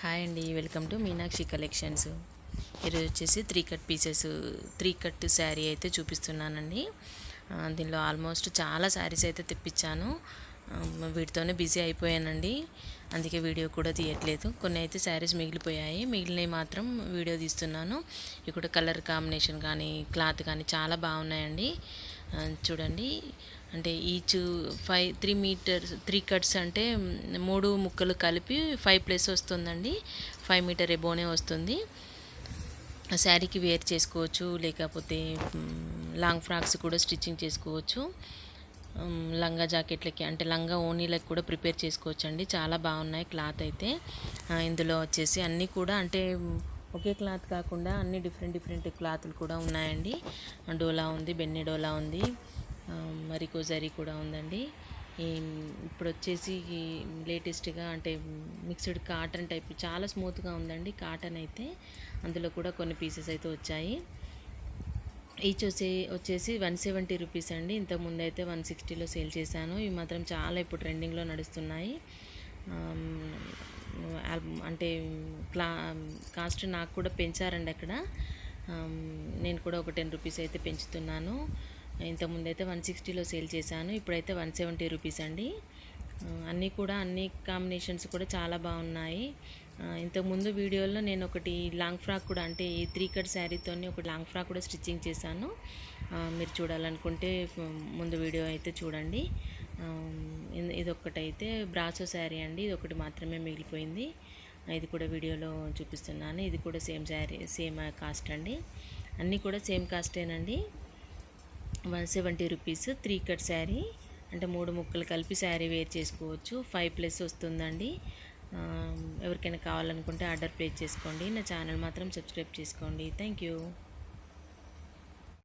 Hi అండి, welcome to Meenakshi collections. ఈరోజు వచ్చేసి త్రీ కట్ శారీ అయితే చూపిస్తున్నానండి. దీనిలో ఆల్మోస్ట్ చాలా శారీస్ అయితే తెప్పించాను. వీటితోనే బిజీ అయిపోయానండి, అందుకే వీడియో కూడా తీయట్లేదు. కొన్ని అయితే శారీస్ మిగిలిపోయాయి, మిగిలినవి మాత్రం వీడియో తీస్తున్నాను. ఇక్కడ కలర్ కాంబినేషన్ కానీ క్లాత్ కానీ చాలా బాగున్నాయండి. చూడండి, అంటే ఈచ్ 3 కట్స్ అంటే 3 ముక్కలు కలిపి 5+ వస్తుందండి. 5 మీటర్ ఎబోనే వస్తుంది. శారీకి వేర్ చేసుకోవచ్చు, లేకపోతే లాంగ్ ఫ్రాక్స్ కూడా స్టిచ్చింగ్ చేసుకోవచ్చు. లంగా జాకెట్లకి అంటే లంగా ఓనీలకు కూడా ప్రిపేర్ చేసుకోవచ్చు అండి. చాలా బాగున్నాయి క్లాత్ అయితే. ఇందులో వచ్చేసి అన్నీ కూడా అంటే ఒకే క్లాత్ కాకుండా అన్ని డిఫరెంట్ క్లాతులు కూడా ఉన్నాయండి. డోలా ఉంది, బెన్నె డోలా ఉంది, మరికో జరీ కూడా ఉందండి. ఇప్పుడు వచ్చేసి లేటెస్ట్గా అంటే మిక్స్డ్ కాటన్ టైప్ చాలా స్మూత్గా ఉందండి కాటన్ అయితే. అందులో కూడా కొన్ని పీసెస్ అయితే వచ్చాయి. ఈచ్ వచ్చేసి 170 రూపీస్ అండి. ఇంతకుముందు అయితే 160లో సేల్ చేశాను. ఇవి మాత్రం చాలా ఇప్పుడు ట్రెండింగ్లో నడుస్తున్నాయి. అంటే కాస్ట్ నాకు కూడా పెంచారండి అక్కడ. నేను కూడా ఒక 10 రూపీస్ అయితే పెంచుతున్నాను. ఇంతకుముందు అయితే 160లో సేల్ చేశాను, ఇప్పుడైతే 170 రూపీస్ అండి. అన్ని కాంబినేషన్స్ కూడా చాలా బాగున్నాయి. ఇంతకుముందు వీడియోలో నేను ఒకటి లాంగ్ ఫ్రాక్ కూడా, అంటే ఈ 3 కట్ శారీతో ఒక లాంగ్ ఫ్రాక్ కూడా స్టిచ్చింగ్ చేశాను. మీరు చూడాలనుకుంటే ముందు వీడియో అయితే చూడండి. ఇదొక్కటైతే బ్రాసో శారీ అండి, ఇది ఒకటి మాత్రమే మిగిలిపోయింది. ఇది కూడా వీడియోలో చూపిస్తున్నాను. ఇది కూడా సేమ్ కాస్ట్ అండి. అన్నీ కూడా సేమ్ కాస్టేనండి. 170 రూపీస్ 3 కట్ శారీ, అంటే 3 ముక్కలు కలిపి శారీ వేర్ చేసుకోవచ్చు. 5+ వస్తుందండి. ఎవరికైనా కావాలనుకుంటే ఆర్డర్ ప్లేస్ చేసుకోండి. నా ఛానల్ మాత్రం సబ్స్క్రైబ్ చేసుకోండి. Thank you.